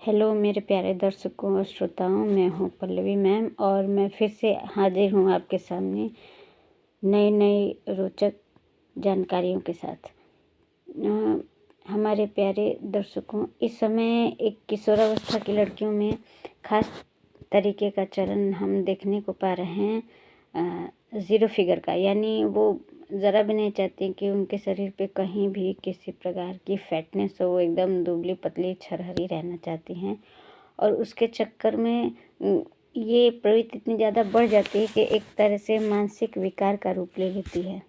Hello मेरे प्यारे दर्शकों और श्रोताओं, मैं हूँ पल्लवी मैम और मैं फिर से हाजिर हूँ आपके सामने नई नई रोचक जानकारियों के साथ। हमारे प्यारे दर्शकों, इस समय एक किशोरावस्था की लड़कियों में खास तरीके का चलन हम देखने को पा रहे हैं ज़ीरो फिगर का, यानी वो ज़रा भी नहीं चाहती कि उनके शरीर पे कहीं भी किसी प्रकार की फैटनेस हो, वो एकदम दुबली पतली छरहरी रहना चाहती हैं। और उसके चक्कर में ये प्रवृत्ति इतनी ज़्यादा बढ़ जाती है कि एक तरह से मानसिक विकार का रूप ले लेती है।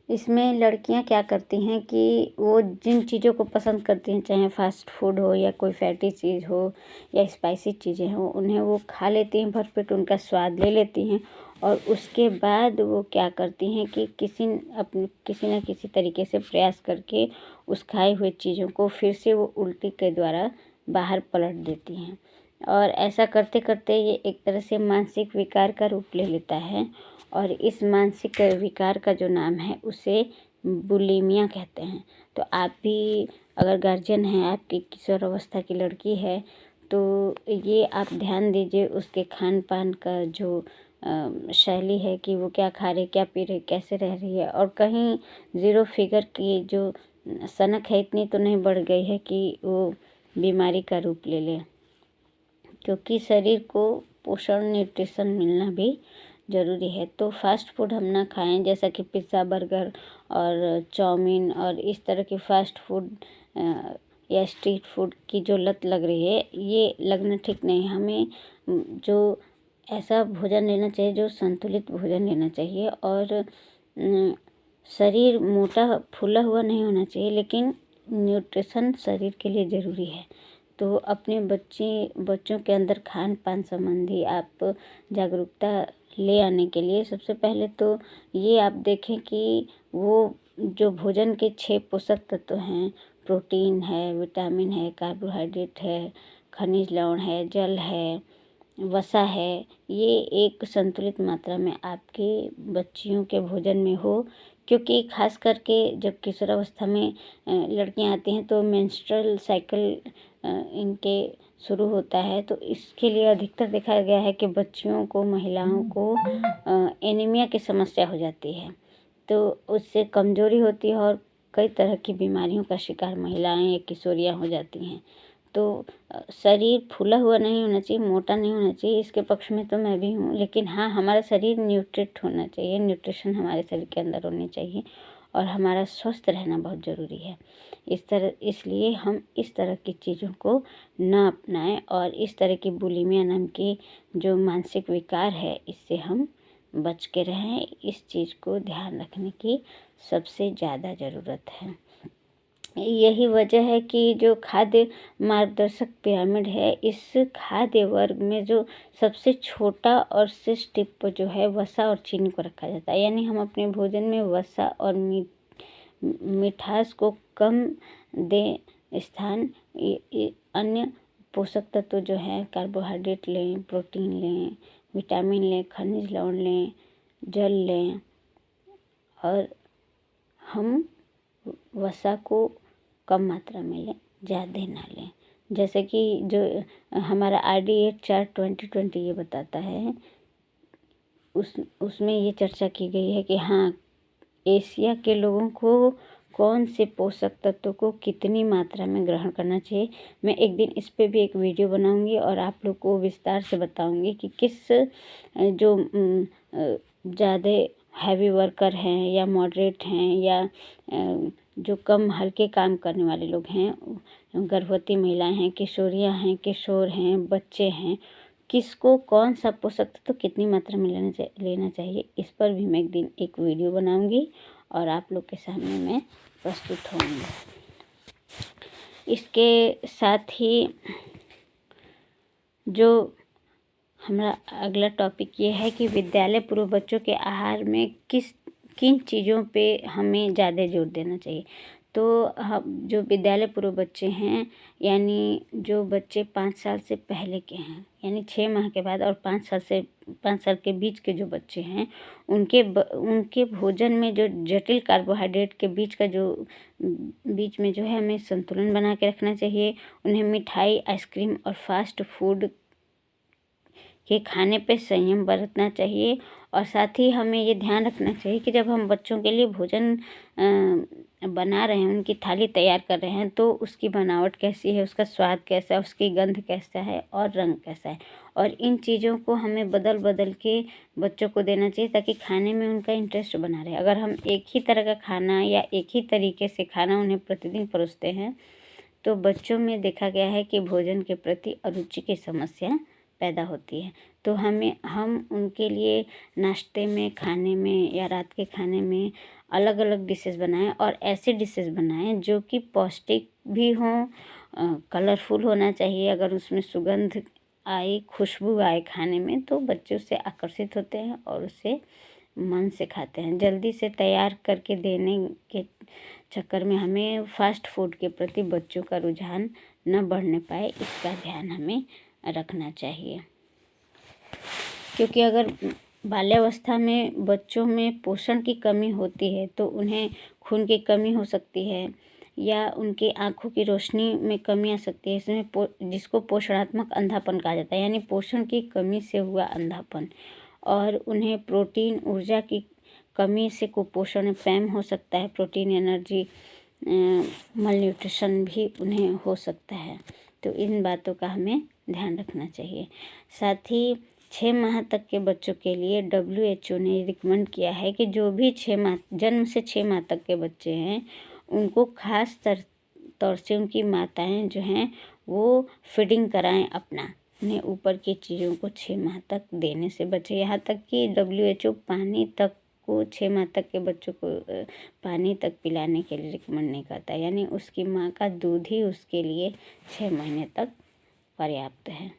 इसमें लड़कियां क्या करती हैं कि वो जिन चीज़ों को पसंद करती हैं, चाहे फास्ट फूड हो या कोई फैटी चीज़ हो या स्पाइसी चीज़ें हो, उन्हें वो खा लेती हैं, भरपेट उनका स्वाद ले लेती हैं और उसके बाद वो क्या करती हैं कि किसी न किसी तरीके से प्रयास करके उस खाई हुई चीज़ों को फिर से वो उल्टी के द्वारा बाहर पलट देती हैं। और ऐसा करते करते ये एक तरह से मानसिक विकार का रूप ले लेता है और इस मानसिक विकार का जो नाम है उसे बुलिमिया कहते हैं। तो आप भी अगर गार्जियन हैं, आपकी किशोर अवस्था की लड़की है, तो ये आप ध्यान दीजिए उसके खान पान का जो शैली है कि वो क्या खा रही, क्या पी रही, कैसे रह रही है। और कहीं ज़ीरो फिगर की जो सनक है इतनी तो नहीं बढ़ गई है कि वो बीमारी का रूप ले ले, क्योंकि शरीर को पोषण न्यूट्रिशन मिलना भी ज़रूरी है। तो फास्ट फूड हम ना खाएं, जैसा कि पिज़्ज़ा, बर्गर और चाउमीन और इस तरह की फास्ट फूड या स्ट्रीट फूड की जो लत लग रही है, ये लगना ठीक नहीं। हमें जो ऐसा भोजन लेना चाहिए जो संतुलित भोजन लेना चाहिए और शरीर मोटा फूला हुआ नहीं होना चाहिए, लेकिन न्यूट्रिशन शरीर के लिए ज़रूरी है। तो अपने बच्चों के अंदर खान पान संबंधी आप जागरूकता ले आने के लिए सबसे पहले तो ये आप देखें कि वो जो भोजन के 6 पोषक तत्व हैं, प्रोटीन है, विटामिन है, कार्बोहाइड्रेट है, खनिज लवण है, जल है, वसा है, ये एक संतुलित मात्रा में आपके बच्चियों के भोजन में हो। क्योंकि खास करके जब किशोरावस्था में लड़कियां आती हैं तो मेंस्ट्रुअल साइकिल इनके शुरू होता है, तो इसके लिए अधिकतर देखा गया है कि बच्चियों को, महिलाओं को एनीमिया की समस्या हो जाती है। तो उससे कमज़ोरी होती है और कई तरह की बीमारियों का शिकार महिलाएं या किशोरियाँ हो जाती हैं। तो शरीर फूला हुआ नहीं होना चाहिए, मोटा नहीं होना चाहिए, इसके पक्ष में तो मैं भी हूँ। लेकिन हाँ, हमारा शरीर न्यूट्रिट होना चाहिए, न्यूट्रिशन हमारे शरीर के अंदर होनी चाहिए और हमारा स्वस्थ रहना बहुत ज़रूरी है। इसलिए हम इस तरह की चीज़ों को ना अपनाएं और इस तरह की बुलिमिया नाम की जो मानसिक विकार है, इससे हम बच के रहें। इस चीज़ को ध्यान रखने की सबसे ज़्यादा ज़रूरत है। यही वजह है कि जो खाद्य मार्गदर्शक पिरामिड है, इस खाद्य वर्ग में जो सबसे छोटा और शीर्ष टिप जो है, वसा और चीनी को रखा जाता है। यानी हम अपने भोजन में वसा और मिठास को कम दें स्थान। अन्य पोषक तत्व जो है, कार्बोहाइड्रेट लें, प्रोटीन लें, विटामिन लें, खनिज लवण लें, जल लें और हम वसा को कम मात्रा में लें, ज़्यादा ना लें। जैसे कि जो हमारा RD8 चार्ट 2020 ये बताता है, उसमें ये चर्चा की गई है कि हाँ, एशिया के लोगों को कौन से पोषक तत्वों को कितनी मात्रा में ग्रहण करना चाहिए। मैं एक दिन इस पे भी एक वीडियो बनाऊंगी और आप लोग को विस्तार से बताऊंगी कि किस जो ज़्यादा हैवी वर्कर हैं या मॉडरेट हैं या जो कम हल्के काम करने वाले लोग हैं, गर्भवती महिलाएं हैं, किशोरियां हैं, किशोर हैं, बच्चे हैं, किसको कौन सा पोषक तत्व कितनी मात्रा में लेना चाहिए, इस पर भी मैं एक दिन एक वीडियो बनाऊंगी और आप लोग के सामने मैं प्रस्तुत होंगी। इसके साथ ही जो हमारा अगला टॉपिक ये है कि विद्यालय पूर्व बच्चों के आहार में किन चीज़ों पे हमें ज़्यादा जोर देना चाहिए। तो हम जो विद्यालय पूर्व बच्चे हैं, यानी जो बच्चे 5 साल से पहले के हैं, यानी 6 माह के बाद, और 5 साल के बीच के जो बच्चे हैं, उनके भोजन में जो जटिल कार्बोहाइड्रेट के बीच में जो है हमें संतुलन बना के रखना चाहिए। उन्हें मिठाई, आइसक्रीम और फास्ट फूड के खाने पे संयम बरतना चाहिए। और साथ ही हमें ये ध्यान रखना चाहिए कि जब हम बच्चों के लिए भोजन बना रहे हैं, उनकी थाली तैयार कर रहे हैं, तो उसकी बनावट कैसी है, उसका स्वाद कैसा है, उसकी गंध कैसा है और रंग कैसा है। और इन चीज़ों को हमें बदल बदल के बच्चों को देना चाहिए ताकि खाने में उनका इंटरेस्ट बना रहे। अगर हम एक ही तरह का खाना या एक ही तरीके से खाना उन्हें प्रतिदिन परोसते हैं, तो बच्चों में देखा गया है कि भोजन के प्रति अरुचि की समस्या पैदा होती है। तो हम उनके लिए नाश्ते में, खाने में या रात के खाने में अलग अलग डिशेस बनाएं, और ऐसे डिशेस बनाएं जो कि पौष्टिक भी हों, कलरफुल होना चाहिए। अगर उसमें सुगंध आए, खुशबू आए खाने में, तो बच्चे उससे आकर्षित होते हैं और उसे मन से खाते हैं। जल्दी से तैयार करके देने के चक्कर में हमें फास्ट फूड के प्रति बच्चों का रुझान न बढ़ने पाए, इसका ध्यान हमें रखना चाहिए। क्योंकि अगर बाल्यावस्था में बच्चों में पोषण की कमी होती है, तो उन्हें खून की कमी हो सकती है या उनकी आँखों की रोशनी में कमी आ सकती है। इसमें जिसको पोषणात्मक अंधापन कहा जाता है, यानी पोषण की कमी से हुआ अंधापन। और उन्हें प्रोटीन, ऊर्जा की कमी से कुपोषण, पैम हो सकता है, प्रोटीन, एनर्जी, मल न्यूट्रिशन भी उन्हें हो सकता है। तो इन बातों का हमें ध्यान रखना चाहिए। साथ ही 6 माह तक के बच्चों के लिए WHO ने रिकमेंड किया है कि जो भी जन्म से 6 माह तक के बच्चे हैं, उनको खास तौर से उनकी माताएं जो हैं वो फीडिंग कराएं अपना। उन्हें ऊपर की चीज़ों को 6 माह तक देने से बचे। यहाँ तक कि WHO पानी तक को 6 माह तक के बच्चों को पानी तक पिलाने के लिए रिकमेंड नहीं करता, यानी उसकी माँ का दूध ही उसके लिए 6 महीने तक पर्याप्त है।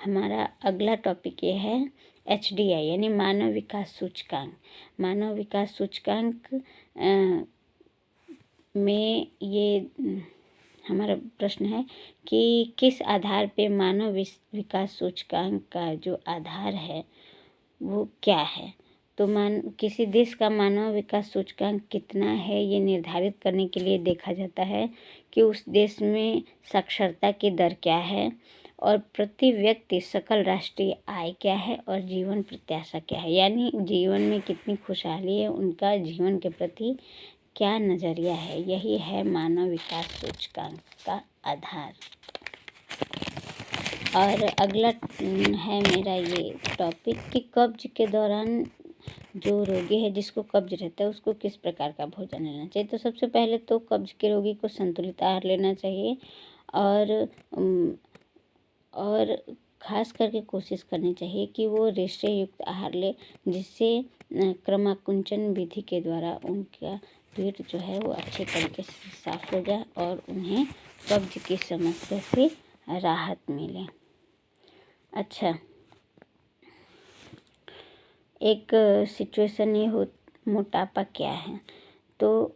हमारा अगला टॉपिक ये है HDI, यानी मानव विकास सूचकांक। मानव विकास सूचकांक में ये हमारा प्रश्न है कि किस आधार पे मानव विकास सूचकांक का जो आधार है वो क्या है। तो किसी देश का मानव विकास सूचकांक कितना है, ये निर्धारित करने के लिए देखा जाता है कि उस देश में साक्षरता की दर क्या है, और प्रति व्यक्ति सकल राष्ट्रीय आय क्या है, और जीवन प्रत्याशा क्या है, यानी जीवन में कितनी खुशहाली है, उनका जीवन के प्रति क्या नज़रिया है। यही है मानव विकास सूचकांक का आधार। और अगला है मेरा ये टॉपिक कि कब्ज के दौरान जो रोगी है, जिसको कब्ज रहता है, उसको किस प्रकार का भोजन लेना चाहिए। तो सबसे पहले तो कब्ज के रोगी को संतुलित आहार लेना चाहिए, और ख़ास करके कोशिश करनी चाहिए कि वो रेशे युक्त आहार ले, जिससे क्रमाकुंचन विधि के द्वारा उनका पेट जो है वो अच्छे तरीके से साफ हो जाए और उन्हें कब्ज की समस्या से राहत मिले। अच्छा, एक सिचुएशन ये हो, मोटापा क्या है। तो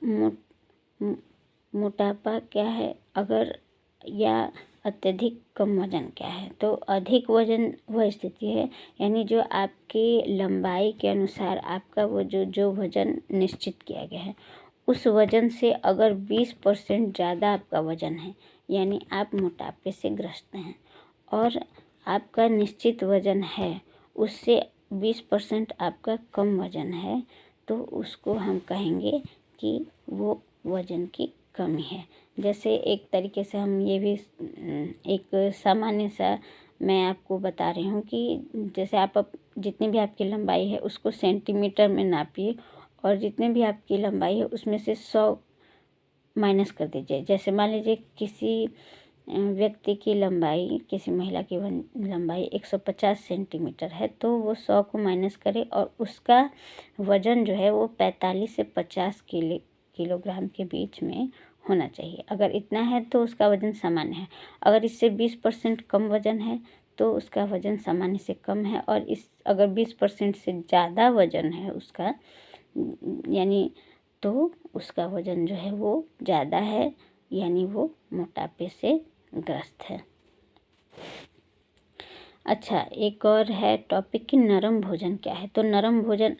मोटापा क्या है अगर, या अत्यधिक कम वजन क्या है। तो अधिक वजन वह स्थिति है, यानी जो आपकी लंबाई के अनुसार आपका वो जो वजन निश्चित किया गया है, उस वजन से अगर 20% ज़्यादा आपका वजन है, यानी आप मोटापे से ग्रस्त हैं, और आपका निश्चित वजन है उससे 20% आपका कम वजन है, तो उसको हम कहेंगे कि वो वजन की कमी है। जैसे एक तरीके से हम ये भी एक सामान्य सा मैं आपको बता रही हूँ कि जैसे आप जितनी भी आपकी लंबाई है उसको सेंटीमीटर में नापिए, और जितने भी आपकी लंबाई है उसमें से 100 माइनस कर दीजिए। जैसे मान लीजिए किसी व्यक्ति की लंबाई, किसी महिला की लंबाई 150 सेंटीमीटर है, तो वो 100 को माइनस करे और उसका वज़न जो है वो 45 से 50 किलोग्राम के बीच में होना चाहिए। अगर इतना है तो उसका वज़न सामान्य है। अगर इससे 20% कम वज़न है तो उसका वज़न सामान्य से कम है, और अगर 20% से ज़्यादा वज़न है उसका, यानी तो उसका वज़न जो है वो ज़्यादा है, यानी वो मोटापे से ग्रस्त है। अच्छा, एक और है टॉपिक कि नरम भोजन क्या है। तो नरम भोजन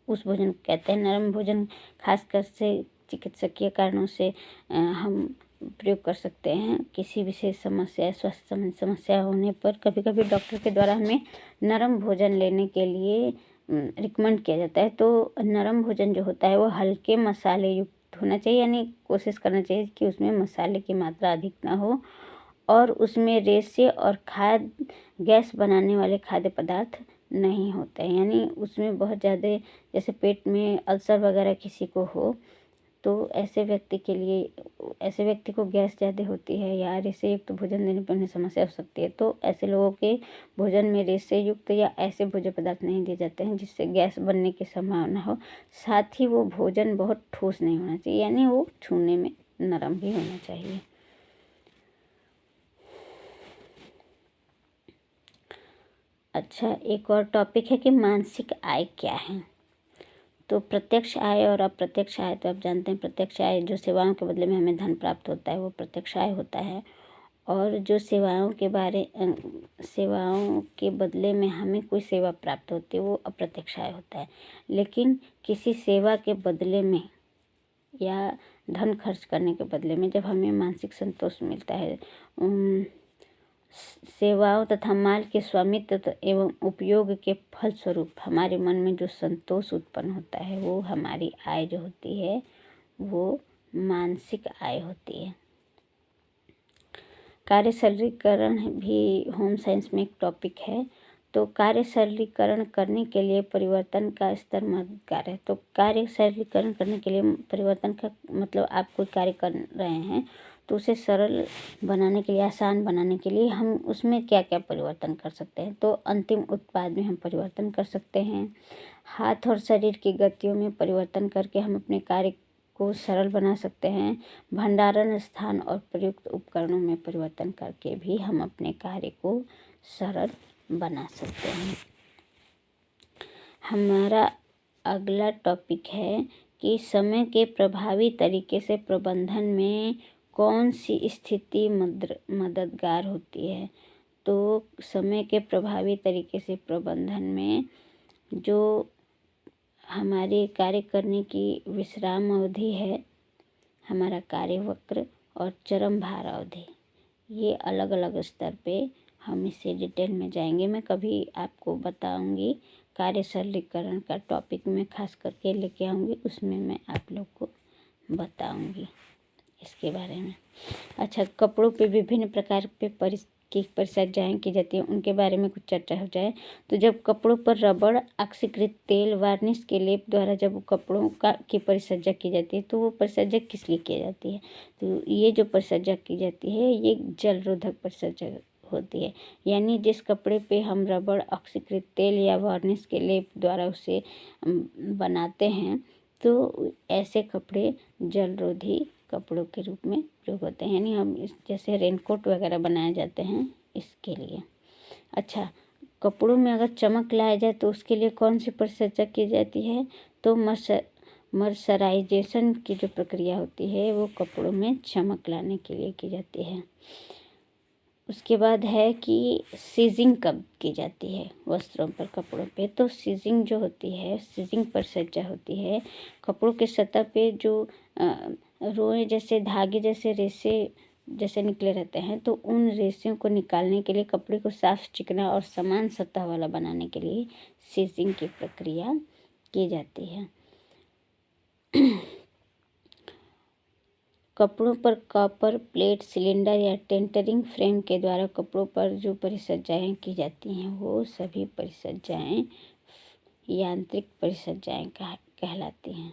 उस भोजन को कहते हैं, नरम भोजन खासकर से चिकित्सकीय कारणों से हम प्रयोग कर सकते हैं। किसी विशेष समस्या, स्वास्थ्य संबंधी समस्या होने पर कभी कभी डॉक्टर के द्वारा हमें नरम भोजन लेने के लिए रिकमेंड किया जाता है। तो नरम भोजन जो होता है वो हल्के मसाले युक्त होना चाहिए, यानी कोशिश करना चाहिए कि उसमें मसाले की मात्रा अधिक ना हो और उसमें रेशे और गैस बनाने वाले खाद्य पदार्थ नहीं होते हैं। यानी उसमें बहुत ज़्यादा, जैसे पेट में अल्सर वगैरह किसी को हो तो ऐसे व्यक्ति को गैस ज़्यादा होती है या रेशे युक्त भोजन देने पर उन्हें समस्या हो सकती है। तो ऐसे लोगों के भोजन में रेशे युक्त या ऐसे भोज्य पदार्थ नहीं दिए जाते हैं जिससे गैस बनने की संभावना हो। साथ ही वो भोजन बहुत ठोस नहीं होना चाहिए, यानी वो छूने में नरम भी होना चाहिए। अच्छा, एक और टॉपिक है कि मानसिक आय क्या है। तो प्रत्यक्ष आय और अप्रत्यक्ष आय, तो आप जानते हैं प्रत्यक्ष आय जो सेवाओं के बदले में हमें धन प्राप्त होता है वो प्रत्यक्ष आय होता है, और जो सेवाओं के बदले में हमें कोई सेवा प्राप्त होती है वो अप्रत्यक्ष आय होता है। लेकिन किसी सेवा के बदले में या धन खर्च करने के बदले में जब हमें मानसिक संतोष मिलता है, सेवाओं तथा माल के स्वामित्व एवं उपयोग के फलस्वरूप हमारे मन में जो संतोष उत्पन्न होता है वो हमारी आय जो होती है वो मानसिक आय होती है। कार्य सरलीकरण भी होम साइंस में एक टॉपिक है। तो कार्य सरलीकरण करने के लिए परिवर्तन का स्तर मददगार है। तो कार्य सरलीकरण करने के लिए परिवर्तन का मतलब आप कोई कार्य कर रहे हैं तो उसे सरल बनाने के लिए, आसान बनाने के लिए हम उसमें क्या क्या परिवर्तन कर सकते हैं। तो अंतिम उत्पाद में हम परिवर्तन कर सकते हैं। हाथ और शरीर की गतियों में परिवर्तन करके हम अपने कार्य को सरल बना सकते हैं। भंडारण स्थान और प्रयुक्त उपकरणों में परिवर्तन करके भी हम अपने कार्य को सरल बना सकते हैं। हमारा अगला टॉपिक है कि समय के प्रभावी तरीके से प्रबंधन में कौन सी स्थिति मददगार होती है। तो समय के प्रभावी तरीके से प्रबंधन में जो हमारे कार्य करने की विश्राम अवधि है, हमारा कार्य वक्र और चरम भार अवधि, ये अलग अलग स्तर पे हम इससे डिटेल में जाएंगे। मैं कभी आपको बताऊंगी, कार्य सरलीकरण का टॉपिक में खास करके लेके आऊँगी, उसमें मैं आप लोग को बताऊंगी इसके बारे में। अच्छा, कपड़ों पे विभिन्न प्रकार पे की परिचर्याएँ की जाती हैं, उनके बारे में कुछ चर्चा हो जाए। तो जब कपड़ों पर रबड़, ऑक्सीकृत तेल, वार्निश के लेप द्वारा जब कपड़ों की परिचर्या की जाती है तो वो परिचर्या किस लिए की जाती है। तो ये जो परिचर्या की जाती है ये जल रोधक परिचर्या होती है। यानी जिस कपड़े पे हम रबड़, ऑक्सीकृत तेल या वार्निश के लेप द्वारा उसे बनाते हैं तो ऐसे कपड़े जलरोधी कपड़ों के रूप में प्रयोग होते हैं। यानी हम जैसे रेनकोट वगैरह बनाए जाते हैं इसके लिए। अच्छा, कपड़ों में अगर चमक लाया जाए तो उसके लिए कौन सी परिचर्या की जाती है। तो मर्सराइजेशन की जो प्रक्रिया होती है वो कपड़ों में चमक लाने के लिए की जाती है। उसके बाद है कि सीजिंग कब की जाती है वस्त्रों पर, कपड़ों पे। तो सीजिंग जो होती है, सीजिंग परिचर्या होती है कपड़ों के सतह पे जो रोए जैसे धागे जैसे रेशे जैसे निकले रहते हैं, तो उन रेशों को निकालने के लिए, कपड़े को साफ, चिकना और समान सतह वाला बनाने के लिए सीजिंग की प्रक्रिया की जाती है। कपड़ों पर कॉपर प्लेट, सिलेंडर या टेंटरिंग फ्रेम के द्वारा कपड़ों पर जो परिचर्याएँ की जाती हैं वो सभी परिचर्याएँ यांत्रिक परिचर्याएँ कहलाती हैं।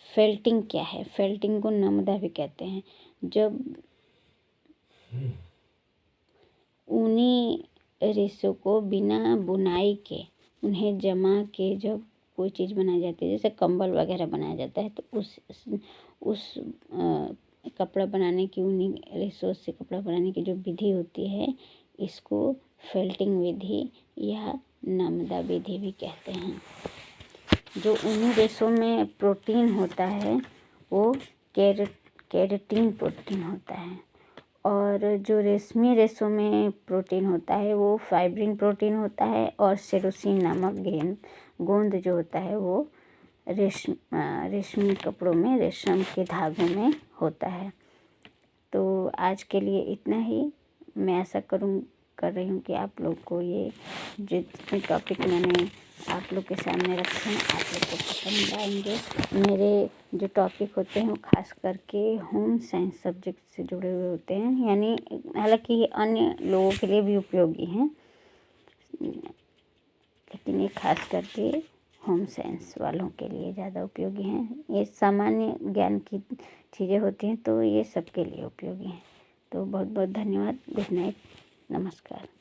फेल्टिंग क्या है। फेल्टिंग को नमदा भी कहते हैं। जब ऊनी रेशों को बिना बुनाई के उन्हें जमा के जब कोई चीज़ बनाई जाती है, जैसे कंबल वगैरह बनाया जाता है, तो उस कपड़ा बनाने की, ऊनी रेशों से कपड़ा बनाने की जो विधि होती है इसको फेल्टिंग विधि या नमदा विधि भी कहते हैं। जो ऊनी रेशों में प्रोटीन होता है वो केराटिन प्रोटीन होता है, और जो रेशमी रेशों में प्रोटीन होता है वो फाइब्रिन प्रोटीन होता है, और सेरोसिन नामक गोंद जो होता है वो रेशमी कपड़ों में, रेशम के धागों में होता है। तो आज के लिए इतना ही। मैं आशा कर रही हूँ कि आप लोग को ये जितने टॉपिक मैंने आप लोग के सामने रखे हैं आप लोग को पसंद आएंगे। मेरे जो टॉपिक होते हैं वो खास करके होम साइंस सब्जेक्ट से जुड़े हुए होते हैं, यानी हालांकि ये अन्य लोगों के लिए भी उपयोगी हैं, लेकिन ये खास करके होम साइंस वालों के लिए ज़्यादा उपयोगी हैं। ये सामान्य ज्ञान की चीज़ें होती हैं तो ये सबके लिए उपयोगी हैं। तो बहुत बहुत धन्यवाद। गुड नाइट, नमस्कार।